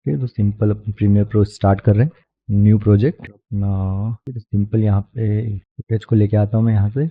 ठीक है, तो सिंपल अपन प्रीमियर प्रो स्टार्ट कर रहे हैं, न्यू प्रोजेक्ट ना। सिंपल यहाँ पे पेज को लेके आता हूँ मैं यहाँ से।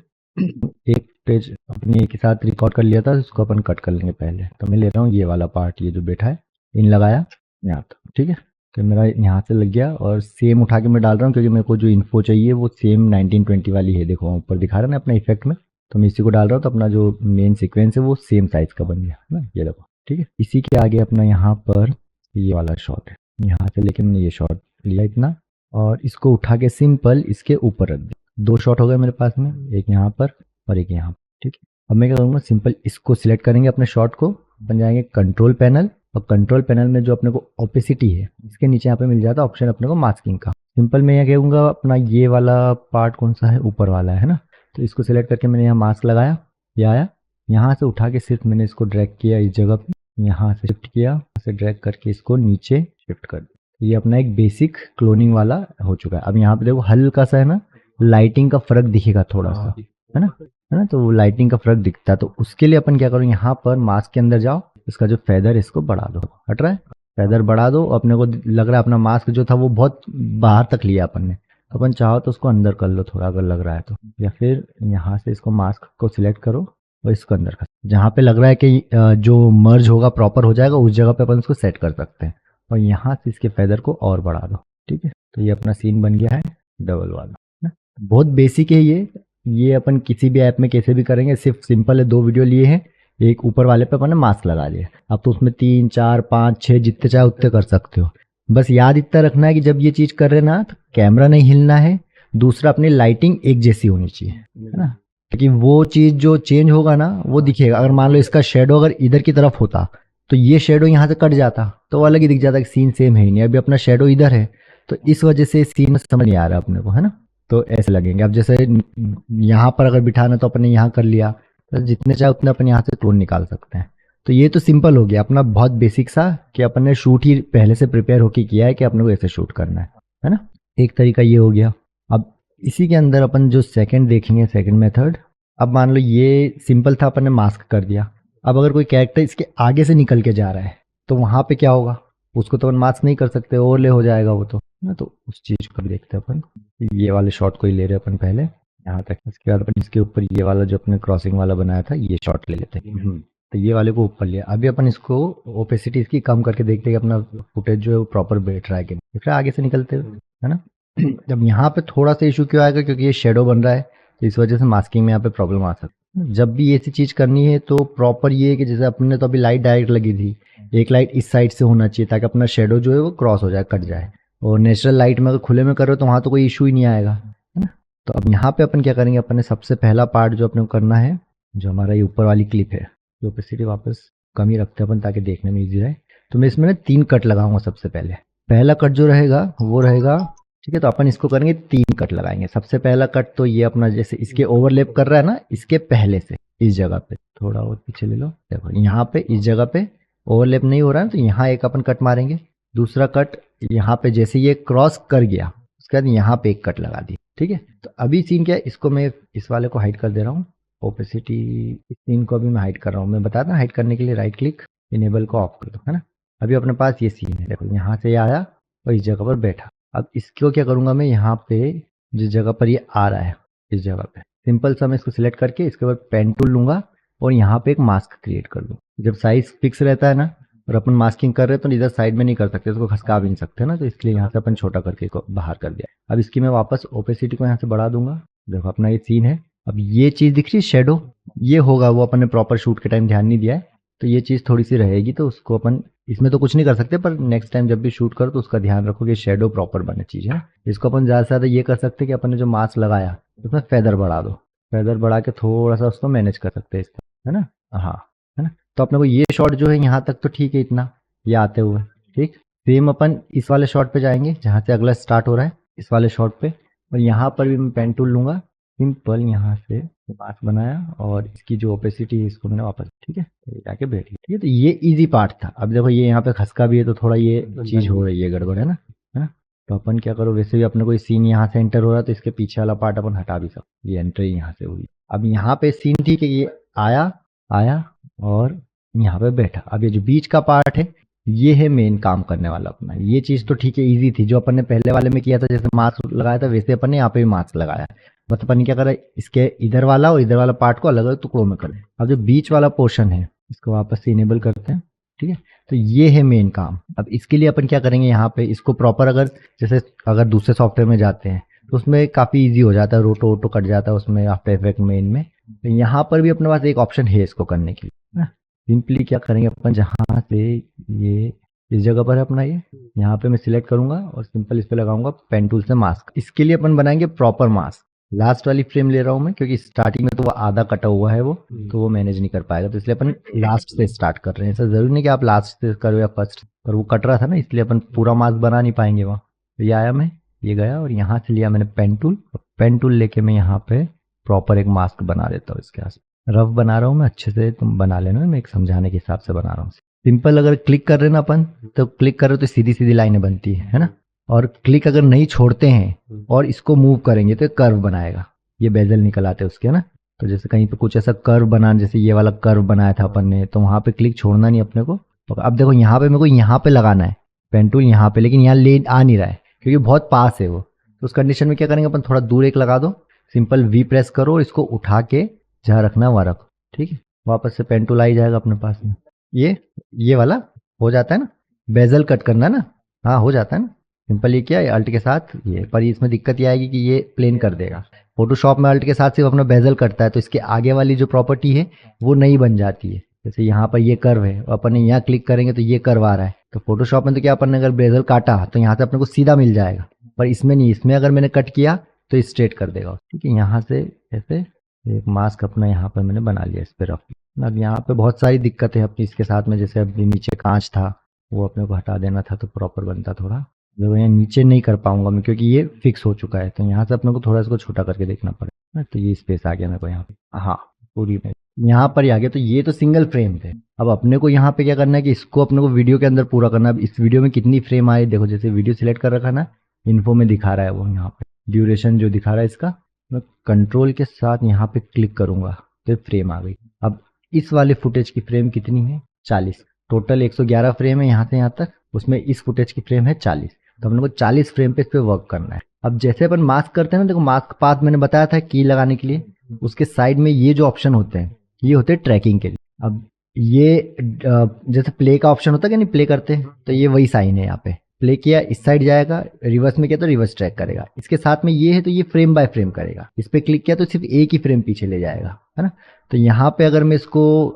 एक पेज अपने एक ही साथ रिकॉर्ड कर लिया था, इसको अपन कट कर लेंगे पहले। तो मैं ले रहा हूँ ये वाला पार्ट, ये जो बैठा है, इन लगाया यहाँ तक, ठीक है। तो मेरा यहाँ से लग गया और सेम उठा के मैं डाल रहा हूँ क्योंकि मेरे को जो इन्फो चाहिए वो सेम 1920 वाली है। देखो ऊपर दिखा रहा है ना अपना इफेक्ट में, तो मैं इसी को डाल रहा हूँ। तो अपना जो मेन सीक्वेंस है वो सेम साइज का बन गया है ना, ये देखो, ठीक है। इसी के आगे अपना यहाँ पर ये वाला शॉट है, यहाँ से लेकिन ये शॉट लिया इतना और इसको उठा के सिंपल इसके ऊपर रख दिया। 2 शॉट हो गए मेरे पास में, एक यहाँ पर और एक यहाँ पर, ठीक है। अब मैं क्या करूँगा, सिंपल इसको सिलेक्ट करेंगे अपने शॉट को, बन जाएंगे कंट्रोल पैनल, और कंट्रोल पैनल में जो अपने को ओपेसिटी है इसके नीचे यहाँ पे मिल जाता है ऑप्शन अपने को मास्किंग का। सिंपल मैं यहाँ कहूँगा अपना ये वाला पार्ट कौन सा है, ऊपर वाला है ना। तो इसको सिलेक्ट करके मैंने यहाँ मास्क लगाया, ये आया। यहाँ से उठा के सिर्फ मैंने इसको ड्रैग किया इस जगह पे, यहाँ से शिफ्ट किया, यहाँ से ड्रैग करके इसको नीचे शिफ्ट कर दिया। ये अपना एक बेसिक क्लोनिंग वाला हो चुका है। अब यहाँ पे देखो हल्का सा है ना लाइटिंग का फर्क दिखेगा थोड़ा सा, है ना, तो वो लाइटिंग का फर्क दिखता है। तो उसके लिए अपन क्या करो, यहाँ पर मास्क के अंदर जाओ, इसका जो फेदर है इसको बढ़ा दो, हट रहा है, फेदर बढ़ा दो। अपने को लग रहा है अपना मास्क जो था वो बहुत बाहर तक लिया अपन ने, तो अपन चाहो तो उसको अंदर कर लो थोड़ा अगर लग रहा है तो, या फिर यहाँ से इसको मास्क को सिलेक्ट करो और इसको अंदर कर, जहाँ पे लग रहा है कि जो मर्ज होगा प्रॉपर हो जाएगा उस जगह पे अपन उसको सेट कर सकते हैं। और यहाँ से इसके फेदर को और बढ़ा दो, ठीक है। तो ये अपना सीन बन गया है डबल वाला ना। बहुत बेसिक है ये अपन किसी भी ऐप में कैसे भी करेंगे। सिर्फ सिंपल है, 2 वीडियो लिए हैं, एक ऊपर वाले पे अपन ने मास्क लगा लिया। अब तो उसमें 3 4 5 6 जितने चाहे उतने कर सकते हो। बस याद इतना रखना है कि जब ये चीज कर रहे ना तो कैमरा नहीं हिलना है, दूसरा अपनी लाइटिंग एक जैसी होनी चाहिए, है ना। क्योंकि वो चीज जो चेंज होगा ना वो दिखेगा। अगर मान लो इसका शेडो अगर इधर की तरफ होता तो ये शेडो यहाँ से कट जाता तो अलग ही दिख जाता कि सीन सेम है ही नहीं। अभी अपना शेडो इधर है तो इस वजह से सीन में समझ नहीं आ रहा अपने को, है ना। तो ऐसे लगेंगे। अब जैसे यहाँ पर अगर बिठाना तो अपने यहाँ कर लिया, तो जितने चाहे उतने अपन यहाँ से क्लोन निकाल सकते हैं। तो ये तो सिंपल हो गया अपना, बहुत बेसिक सा, कि अपन ने शूट ही पहले से प्रिपेयर होके किया है कि अपने को ऐसे शूट करना है ना। एक तरीका ये हो गया। अब इसी के अंदर अपन जो सेकंड देखेंगे, सेकंड मेथड, अब मान लो ये सिंपल था, अपन ने मास्क कर दिया। अब अगर कोई कैरेक्टर इसके आगे से निकल के जा रहा है तो वहां पे क्या होगा, उसको तो अपन मास्क नहीं कर सकते, ओवरले हो जाएगा वो तो ना। तो उस चीज को भी देखते हैं अपन। ये वाले शॉट को ही ले रहे हैं अपन पहले यहाँ तक, इसके बाद अपन इसके ऊपर ये वाला जो अपने क्रॉसिंग वाला बनाया था ये शॉट ले लेते हैं। तो ये वाले को ऊपर लिया। अभी अपन इसको ओपेसिटी इसकी कम करके देखते हैं कि अपना फुटेज जो है वो प्रॉपर बैठ रहा है कि नहीं, दिख रहा है आगे से निकलते हुए, है ना। जब यहाँ पे थोड़ा सा इशू क्यों आएगा, क्योंकि ये शेडो बन रहा है तो इस वजह से मास्किंग में यहाँ पे प्रॉब्लम आ सकती है। जब भी ऐसी चीज करनी है तो प्रॉपर ये है कि जैसे अपने तो अभी लाइट डायरेक्ट लगी थी, एक लाइट इस साइड से होना चाहिए ताकि अपना शेडो जो है वो क्रॉस हो जाए, कट जाए। और नेचुरल लाइट में अगर खुले में करो तो वहां तो कोई इशू ही नहीं आएगा, है ना। तो अब यहाँ पे अपन क्या करेंगे, अपन ने सबसे पहला पार्ट जो अपने को करना है, जो हमारा ये ऊपर वाली क्लिप है, जो ओपेसिटी वापस कम ही रखते हैं अपन ताकि देखने में इजी रहे। तो मैं इसमें 3 कट लगाऊंगा सबसे पहले। पहला कट जो रहेगा वो रहेगा, ठीक है। तो अपन इसको करेंगे 3 कट लगाएंगे। सबसे पहला कट तो ये अपना जैसे इसके ओवरलैप कर रहा है ना, इसके पहले से इस जगह पे थोड़ा और पीछे ले लो, देखो यहाँ पे इस जगह पे ओवरलैप नहीं हो रहा है तो यहाँ एक अपन कट मारेंगे। दूसरा कट यहाँ पे जैसे ये क्रॉस कर गया उसके बाद यहाँ पे एक कट लगा दी, ठीक है। तो अभी सीन क्या है, इसको मैं इस वाले को हाइड कर दे रहा हूँ, ओपेसिटी इस सीन को अभी मैं हाइड कर रहा हूँ। मैं बताता हाइड करने के लिए राइट क्लिक, इनेबल को ऑफ कर दो, है ना। अभी अपने पास ये सीन है, देखो यहाँ से आया और इस जगह पर बैठा। अब इसको क्या करूंगा मैं, यहाँ पे जिस जगह पर ये आ रहा है इस जगह पे सिंपल सा मैं इसको सिलेक्ट करके इसके बाद पेन टूल लूंगा और यहाँ पे एक मास्क क्रिएट कर दूं। जब साइज फिक्स रहता है ना और अपन मास्किंग कर रहे हैं तो इधर साइड में नहीं कर सकते, इसको खसका भी नहीं सकते ना, तो इसलिए यहाँ से अपन छोटा करके इसको बाहर कर दिया। अब इसकी मैं वापस ओपेसिटी को यहाँ से बढ़ा दूंगा। देखो अपना ये सीन है। अब ये चीज दिख रही है शेडो, ये होगा वो अपन ने प्रॉपर शूट के टाइम ध्यान नहीं दिया है, तो ये चीज थोड़ी सी रहेगी। तो उसको अपन इसमें तो कुछ नहीं कर सकते, पर नेक्स्ट टाइम जब भी शूट करो तो उसका ध्यान रखो कि शेडो प्रॉपर बने चीज है। इसको अपन ज्यादा से ज्यादा ये कर सकते हैं कि अपन ने जो मास्क लगाया उसमें फेदर बढ़ा दो, फेदर बढ़ा के थोड़ा सा उसको मैनेज कर सकते हैं इसका, है ना। हाँ, है ना। तो अपने को ये शॉट जो है यहाँ तक तो ठीक है, इतना ये आते हुए ठीक। सेम अपन इस वाले शॉट पे जाएंगे जहाँ से अगला स्टार्ट हो रहा है, इस वाले शॉट पे, और यहाँ पर भी मैं पेन टूल लूंगा, सिंपल यहाँ से मास्क बनाया और इसकी जो ओपेसिटी है इसको मैंने वापस, ठीक है, तो जाके बैठी, ठीक है। तो ये इजी पार्ट था। अब देखो ये यहाँ पे खसका भी है तो थोड़ा ये चीज हो रही है गड़बड़, है ना। तो अपन क्या करो, वैसे भी अपने कोई सीन यहाँ से एंटर हो रहा है तो इसके पीछे वाला पार्ट अपन हटा भी सकते, ये एंट्री यहाँ से हुई। अब यहाँ पे सीन ठीक है, ये आया आया और यहाँ पे बैठा। अब ये जो बीच का पार्ट है ये है मेन काम करने वाला अपना। ये चीज़ तो ठीक है, इजी थी, जो अपन ने पहले वाले में किया था, जैसे मास्क लगाया था वैसे अपन ने यहाँ पे भी मास्क लगाया। बस अपन ने क्या करा, इसके इधर वाला और इधर वाला पार्ट को अलग अलग टुकड़ों में कर। अब जो बीच वाला पोर्शन है इसको वापस से इनेबल करते हैं, ठीक है। तो ये है मेन काम। अब इसके लिए अपन क्या करेंगे, यहाँ पे इसको प्रॉपर, अगर जैसे अगर दूसरे सॉफ्टवेयर में जाते हैं तो उसमें काफ़ी ईजी हो जाता है, रोटो वोटो कट जाता है उसमें आफ्टर इफेक्ट मेन में। तो यहाँ पर भी अपने पास एक ऑप्शन है इसको करने के लिए ना। सिंपली क्या करेंगे अपन, जहाँ से ये इस जगह पर है अपना, ये यहाँ पे मैं सिलेक्ट करूंगा और सिंपल इस पे लगाऊंगा पेन टूल से मास्क। इसके लिए अपन बनाएंगे प्रॉपर मास्क। लास्ट वाली फ्रेम ले रहा हूँ मैं, क्योंकि स्टार्टिंग में तो वो आधा कटा हुआ है वो, तो वो मैनेज नहीं कर पाएगा, तो इसलिए अपन लास्ट से स्टार्ट कर रहे हैं। ऐसा जरूरी नहीं कि आप लास्ट से करो या फर्स्ट, पर वो कट रहा था ना, इसलिए अपन पूरा मास्क बना नहीं पाएंगे वहाँ। तो ये आया, मैं ये गया और यहाँ से लिया मैंने पेन टूल, और पेन टूल लेके मैं यहाँ पे प्रॉपर एक मास्क बना देता हूँ इसके आस। रफ बना रहा हूँ मैं, अच्छे से तुम बना लेना, मैं एक समझाने के हिसाब से बना रहा हूँ। सिंपल अगर क्लिक कर रहे हैं ना अपन, तो क्लिक कर रहे हो तो सीधी सीधी लाइनें बनती है ना। और क्लिक अगर नहीं छोड़ते हैं और इसको मूव करेंगे तो कर्व बनाएगा, ये बेजल निकल आते हैं उसके ना। तो जैसे कहीं पे कुछ ऐसा कर्व बना, जैसे ये वाला कर्व बनाया था अपन ने, तो वहां पे क्लिक छोड़ना नहीं अपने को। तो अब देखो यहाँ पे मेरे को यहाँ पे लगाना है पेन टूल यहाँ पे, लेकिन यहाँ ले आ नहीं रहा है क्योंकि बहुत पास है वो। तो उस कंडीशन में क्या करेंगे अपन, थोड़ा दूर एक लगा दो, सिंपल वी प्रेस करो, इसको उठा के जहाँ रखना वहाँ रखो, ठीक है। वापस से पेन टूल आ ही जाएगा अपने पास में। ये वाला हो जाता है ना, बेजल कट करना ना, हाँ हो जाता है ना। सिंपल ये किया, अल्ट के साथ ये, पर इसमें दिक्कत ये आएगी कि ये प्लेन कर देगा। फोटोशॉप में अल्ट के साथ सिर्फ अपना बेजल कटता है, तो इसके आगे वाली जो प्रॉपर्टी है वो नहीं बन जाती है। जैसे यहाँ पर ये कर्व है, अपन ने यहाँ क्लिक करेंगे तो ये कर्व आ रहा है, तो फोटोशॉप में तो क्या, अपन ने अगर बेजल काटा तो यहाँ से अपने को सीधा मिल जाएगा, पर इसमें नहीं, इसमें अगर मैंने कट किया तो स्ट्रेट कर देगा, ठीक है। यहाँ से ऐसे एक मास्क अपना यहाँ पर मैंने बना लिया इस पर रफ। अब यहाँ पे बहुत सारी दिक्कतें अपनी इसके साथ में, जैसे अभी नीचे कांच था वो अपने को हटा देना था तो प्रॉपर बनता थोड़ा। जो यहाँ नीचे नहीं कर पाऊंगा मैं क्योंकि ये फिक्स हो चुका है, तो यहाँ से अपने को थोड़ा इसको छोटा करके देखना पड़ेगा। तो ये स्पेस आ गया मेरे को यहाँ पे, हाँ पूरी में यहाँ पर ही आ गया। तो ये तो सिंगल फ्रेम थे। अब अपने को यहाँ पे क्या करना है कि इसको अपने को वीडियो के अंदर पूरा करना है। अब इस वीडियो में कितनी फ्रेम आए देखो, जैसे वीडियो सिलेक्ट कर रखा ना, इन्फो में दिखा रहा है वो, यहाँ पे ड्यूरेशन जो दिखा रहा है इसका, मैं कंट्रोल के साथ यहाँ पे क्लिक करूंगा तो फ्रेम आ गई। अब इस वाले फुटेज की फ्रेम कितनी है, 40। टोटल 111 फ्रेम है यहाँ से यहाँ तक, उसमें इस फुटेज की फ्रेम है 40। तो हम लोग को 40 फ्रेम पे इस पे वर्क करना है। अब जैसे अपन मास्क करते हैं ना, देखो मास्क पाथ मैंने बताया था की लगाने के लिए, उसके साइड में ये जो ऑप्शन होते हैं ये होते हैं ट्रैकिंग के लिए। अब ये जैसे प्ले का ऑप्शन होता है कि नहीं, प्ले करते हैं तो ये वही साइन है, यहाँ पे प्ले किया इस साइड जाएगा, रिवर्स में किया तो रिवर्स ट्रैक करेगा। इसके साथ में ये है तो ये फ्रेम बाय फ्रेम करेगा, इस पे क्लिक किया तो सिर्फ एक ही फ्रेम पीछे ले जाएगा, है ना। तो यहाँ पे अगर मैं इसको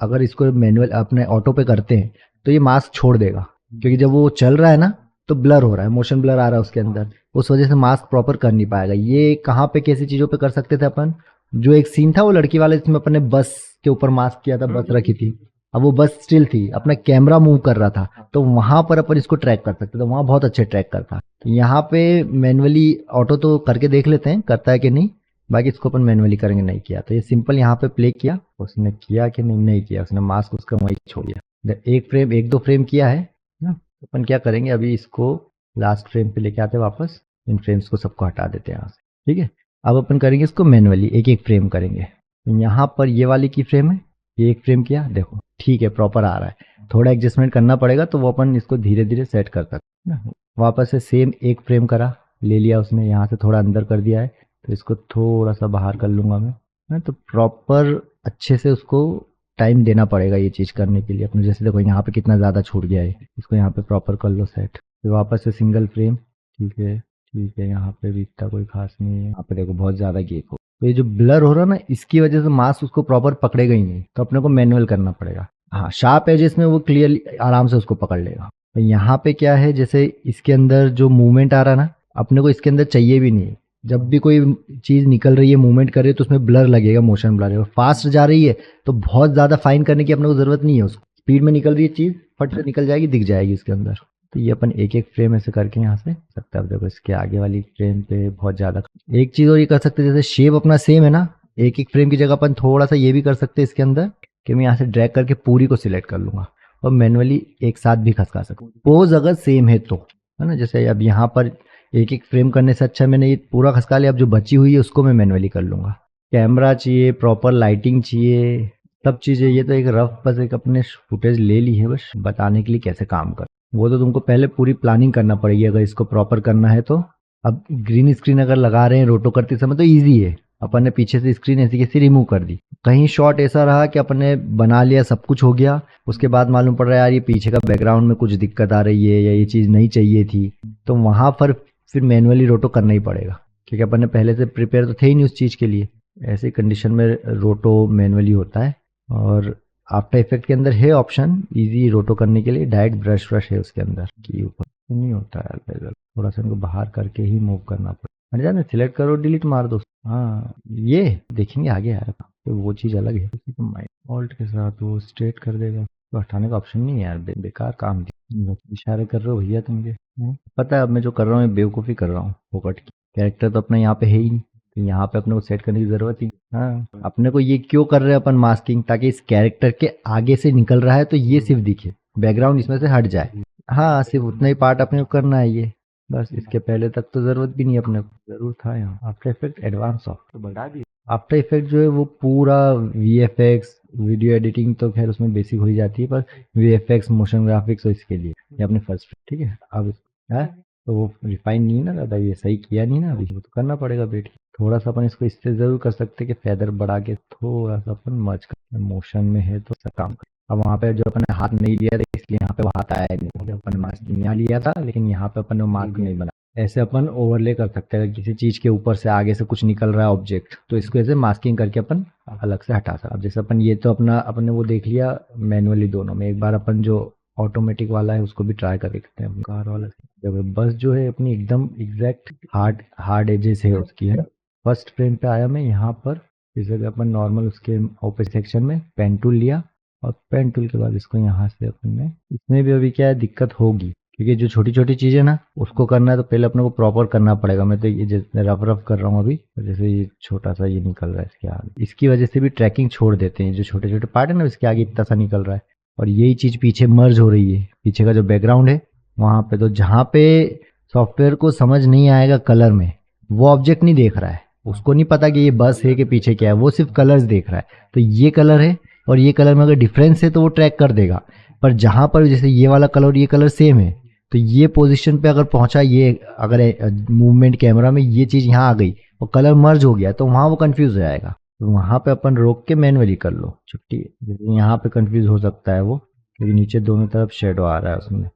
अगर इसको मैनुअल अपने ऑटो पे करते हैं तो ये मास्क छोड़ देगा, क्योंकि जब वो चल रहा है ना तो ब्लर हो रहा है, मोशन ब्लर आ रहा है उसके अंदर, उस वजह से मास्क प्रॉपर कर नहीं पाएगा। ये कहाँ पे कैसी चीजों पे कर सकते थे अपन, जो एक सीन था वो लड़की वाला जिसमें अपन ने बस के ऊपर मास्क किया था, बस रखी थी, अब वो बस स्टिल थी, अपना कैमरा मूव कर रहा था, तो वहां पर अपन इसको ट्रैक कर सकते थे, वहां बहुत अच्छे ट्रैक करता। तो यहाँ पे मैनुअली ऑटो तो करके देख लेते हैं करता है कि नहीं, बाकी इसको अपन मैनुअली करेंगे। नहीं किया तो ये सिंपल यहाँ पे प्ले किया, उसने किया कि नहीं, नहीं किया, उसने मास्क उसका वही छोड़ दिया। एक फ्रेम एक दो फ्रेम किया है ना, तो अपन क्या करेंगे अभी इसको लास्ट फ्रेम पे लेके आते हैं वापस, इन फ्रेम्स को सबको हटा देते हैं यहाँ से, ठीक है। अब अपन करेंगे इसको मैनुअली एक एक फ्रेम करेंगे। यहाँ पर ये वाली की फ्रेम है, ये एक फ्रेम किया, देखो ठीक है प्रॉपर आ रहा है, थोड़ा एडजस्टमेंट करना पड़ेगा तो वो अपन इसको धीरे धीरे सेट कर सकते हैं। वापस से सेम एक फ्रेम करा, ले लिया उसने, यहाँ से थोड़ा अंदर कर दिया है, तो इसको थोड़ा सा बाहर कर लूंगा मैं तो प्रॉपर अच्छे से उसको टाइम देना पड़ेगा ये चीज़ करने के लिए अपने। जैसे देखो यहाँ पे कितना ज़्यादा छूट गया है, इसको यहाँ पे प्रॉपर कर लो सेट, फिर वापस से सिंगल फ्रेम, ठीक है ठीक है। यहाँ पे भी इतना कोई खास नहीं है, यहाँ पे देखो बहुत ज़्यादा गैप हो, तो ये जो ब्लर हो रहा है ना इसकी वजह से मास्क उसको प्रॉपर पकड़ेगा ही नहीं, तो अपने को मैनुअल करना पड़ेगा। हाँ शार्प एजेस में वो क्लियरली आराम से उसको पकड़ लेगा। तो यहाँ पे क्या है, जैसे इसके अंदर जो मूवमेंट आ रहा है ना, अपने को इसके अंदर चाहिए भी नहीं है। जब भी कोई चीज़ निकल रही है मूवमेंट कर रही है तो उसमें ब्लर लगेगा, मोशन ब्लर है। फास्ट जा रही है तो बहुत ज़्यादा फाइन करने की अपने को ज़रूरत नहीं है, उसको स्पीड में निकल रही है चीज़ फट से निकल जाएगी, दिख जाएगी उसके अंदर। तो ये अपन एक एक फ्रेम ऐसे करके यहाँ से सकते हैं। अब देखो इसके आगे वाली फ्रेम पे बहुत ज़्यादा एक चीज़ और ये कर सकते हैं, जैसे शेप अपना सेम है ना, एक एक फ्रेम की जगह अपन थोड़ा सा ये भी कर सकते हैं इसके अंदर कि मैं यहाँ से ड्रैग करके पूरी को सिलेक्ट कर लूंगा और मैनुअली एक साथ भी खसका सकूँ, पोज अगर सेम है तो, है ना। जैसे अब यहाँ पर एक एक फ्रेम करने से अच्छा मैंने ये पूरा खसका लिया, अब जो बची हुई है उसको मैं मैनुअली कर लूंगा। कैमरा चाहिए, प्रॉपर लाइटिंग चाहिए, सब चीज़ें, ये तो एक रफ बस एक अपने फुटेज ले ली है बस बताने के लिए कैसे काम कर। वो तो तुमको पहले पूरी प्लानिंग करना पड़ेगी अगर इसको प्रॉपर करना है तो। अब ग्रीन स्क्रीन अगर लगा रहे हैं रोटो करते समय तो ईजी है, अपन ने पीछे से स्क्रीन ऐसी कैसी रिमूव कर दी। कहीं शॉट ऐसा रहा कि अपन ने बना लिया, सब कुछ हो गया, उसके बाद मालूम पड़ रहा है यार ये पीछे का बैकग्राउंड में कुछ दिक्कत आ रही है या ये चीज़ नहीं चाहिए थी, तो वहाँ पर फिर मैनुअली रोटो करना ही पड़ेगा, क्योंकि अपन ने पहले से प्रिपेयर तो थे ही नहीं उस चीज़ के लिए। ऐसी कंडीशन में रोटो मैनुअली होता है। और आफ्टर इफेक्ट के अंदर है ऑप्शन इजी रोटो करने के लिए, डायरेक्ट ब्रश ब्रश है उसके अंदर की ऊपर, नहीं होता है बेजल, थोड़ा सा इनको बाहर करके ही मूव करना पड़ेगा। अरे जाने सिलेक्ट करो डिलीट मार दो। हाँ ये देखेंगे आगे आएगा, तो वो चीज़ अलग है। तो माइक ऑल्ट के साथ वो स्ट्रेट कर देगा, तो हटाने का ऑप्शन नहीं है यार, बेकार काम दिया। इशारे कर रहे हो भैया तुम ये, पता है अब मैं जो कर रहा हूँ बेवकूफ़ी कर रहा हूँ फोकट की। कैरेक्टर तो अपना यहाँ पे है ही नहीं, तो यहाँ पे अपने को सेट करने की जरूरत ही। हाँ अपने को ये क्यों कर रहे हैं अपन मास्किंग, ताकि इस कैरेक्टर के आगे से निकल रहा है तो ये सिर्फ दिखे, बैकग्राउंड इसमें से हट जाए। हाँ सिर्फ उतना ही पार्ट अपने को करना है ये, बस इसके पहले तक तो जरूरत भी नहीं अपने को। जरूर था यहाँ आफ्टर इफेक्ट एडवांस ऑफ तो बढ़ा दी। आफ्टर इफेक्ट जो है वो पूरा वीएफएक्स वीडियो एडिटिंग तो खैर उसमें बेसिक हो ही जाती है, पर वीएफएक्स मोशन ग्राफिक्स और इसके लिए ये अपने फर्स्ट। ठीक है अब है तो वो रिफाइन नहीं ना दादा, ये सही किया नहीं ना अभी, वो तो करना पड़ेगा बेटी। थोड़ा सा अपन इसको इससे जरूर कर सकते कि फेदर बढ़ा के थोड़ा सा अपन मर्ज कर, मोशन में है तो काम कर। अब वहाँ पे जो अपन ने हाथ नहीं लिया था इसलिए यहाँ पे वो हाथ आया नहीं, अपन मास्क यहाँ लिया था लेकिन यहाँ पे अपन ने मास्क नहीं बना। ऐसे अपन ओवरले कर सकते हैं, अगर किसी चीज के ऊपर से आगे से कुछ निकल रहा है ऑब्जेक्ट तो इसको ऐसे मास्किंग करके अपन अलग से हटा सकते। अब जैसे अपन ये तो अपना अपन ने वो देख लिया मैनुअली दोनों में, एक बार अपन जो ऑटोमेटिक वाला है उसको भी ट्राई कर देखते हैं। कार वाला जब बस जो है अपनी एकदम एग्जैक्ट हार्ड हार्ड एजेस है उसकी है। फर्स्ट फ्रेम पे आया मैं यहाँ पर, इस जगह अपन नॉर्मल उसके ऊपर सेक्शन में पेन टूल लिया, और पेन टूल के बाद इसको यहाँ से अपन ने, इसमें भी अभी क्या है दिक्कत होगी क्योंकि जो छोटी छोटी चीजें ना उसको करना है तो पहले अपने को प्रॉपर करना पड़ेगा। मैं तो ये जैसे रफ रफ कर रहा हूँ अभी, जैसे ये छोटा सा ये निकल रहा है इसके आगे, इसकी वजह से भी ट्रैकिंग छोड़ देते हैं। जो छोटे छोटे पार्ट है ना इसके आगे इतना सा निकल रहा है, और यही चीज पीछे मर्ज हो रही है, पीछे का जो बैकग्राउंड है वहां पे। तो जहाँ पे सॉफ्टवेयर को समझ नहीं आएगा कलर में, वो ऑब्जेक्ट नहीं देख रहा है, उसको नहीं पता कि ये बस है कि पीछे क्या है, वो सिर्फ कलर्स देख रहा है। तो ये कलर है और ये कलर में अगर डिफरेंस है तो वो ट्रैक कर देगा। पर जहां पर जैसे ये वाला कलर और ये कलर सेम है तो ये पोजीशन पे अगर पहुंचा, ये अगर मूवमेंट कैमरा में ये चीज यहाँ आ गई और कलर मर्ज हो गया तो वहां वो कंफ्यूज हो जाएगा। तो वहां पे अपन रोक के मैनुअली कर लो छुट्टी। जैसे यहाँ पे कंफ्यूज हो सकता है वो, क्योंकि नीचे दोनों तरफ शेडो आ रहा है उसमें।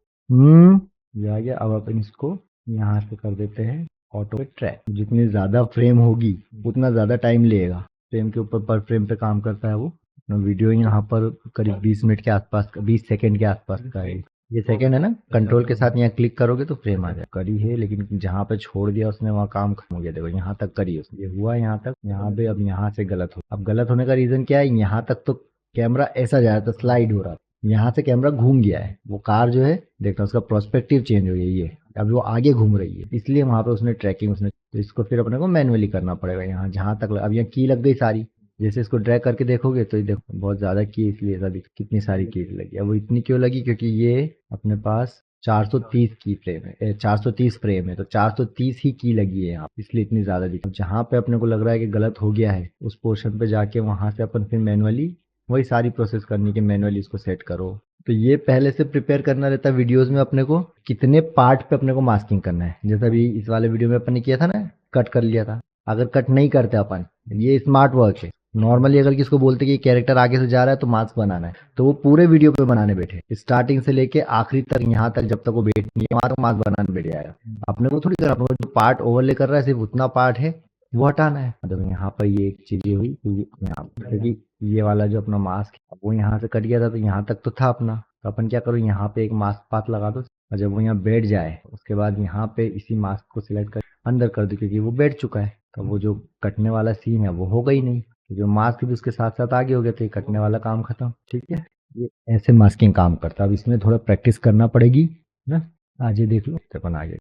ये आ गया। अब अपन इसको यहाँ से कर देते हैं ऑटो ट्रैक। जितनी ज्यादा फ्रेम होगी उतना ज्यादा टाइम लेगा, फ्रेम के ऊपर पर फ्रेम पे काम करता है वो। वीडियो यहाँ पर करीब 20 मिनट के आसपास, 20 सेकंड के आसपास का है। ये सेकंड है ना, कंट्रोल के साथ यहाँ क्लिक करोगे तो फ्रेम आ जाए। करी है लेकिन जहाँ पे छोड़ दिया उसने वहाँ काम खत्म हो गया। देखो यहाँ तक करी उसने, ये हुआ यहाँ तक, यहाँ पे अब यहाँ से गलत हो। अब गलत होने का रीजन क्या है, यहाँ तक तो कैमरा ऐसा जा रहा था, स्लाइड हो रहा था, यहाँ से कैमरा घूम गया है। वो कार जो है देखना उसका प्रोस्पेक्टिव चेंज हो गया, ये अब वो आगे घूम रही है, इसलिए वहां पे उसने ट्रैकिंग उसने। तो इसको फिर अपने को मैनुअली करना पड़ेगा। यहाँ जहां तक अब यहाँ की लग गई सारी, जैसे इसको ड्रैग करके देखोगे तो ये देखो बहुत ज्यादा की, इसलिए ऐसा कितनी सारी की लगी। अब वो इतनी क्यों लगी, क्योंकि ये अपने पास 430 की फ्रेम है, 430 फ्रेम है, तो 430 ही की लगी है यहाँ, इसलिए इतनी ज्यादा दिखी। जहाँ पे अपने को लग रहा है कि गलत हो गया है उस पोर्शन पे जाके वहां से अपन फिर मैनुअली वही सारी प्रोसेस करनी कि मैनुअली इसको सेट करो। तो ये पहले से प्रिपेयर करना रहता है वीडियोस में अपने को, कितने पार्ट पे अपने को मास्किंग करना है। जैसे अभी इस वाले वीडियो में अपन ने किया था ना, कट कर लिया था। अगर कट नहीं करते अपन, ये स्मार्ट वर्क है। नॉर्मली अगर किसको बोलते कि कैरेक्टर आगे से जा रहा है तो मास्क बनाना है, तो वो पूरे वीडियो पे बनाने बैठे, स्टार्टिंग से लेके आखिरी तक, यहाँ तक जब तक वो बैठ नहीं है वहां तक मास्क बनाने बैठ जाएगा। अपने को थोड़ी करना, अपने को जो पार्ट ओवरले कर रहा है सिर्फ उतना पार्ट है वो हटाना है। तो यहाँ पर ये एक चीज हुई, क्योंकि ये वाला जो अपना मास्क है वो यहाँ से कट गया था, तो यहाँ तक तो था अपना। तो अपन क्या करो, यहाँ पे एक मास्क पाथ लगा दो, और जब वो यहाँ बैठ जाए उसके बाद यहाँ पे इसी मास्क को सिलेक्ट कर अंदर कर दो, क्योंकि वो बैठ चुका है। तो वो जो कटने वाला सीन है वो होगा ही नहीं, जो मास्क भी उसके साथ साथ आगे हो गया, तो ये कटने वाला काम खत्म। ठीक है, ये ऐसे मास्किंग काम करता है। अब इसमें थोड़ा प्रैक्टिस करना पड़ेगी ना, आज ये देख लो, अपन आगे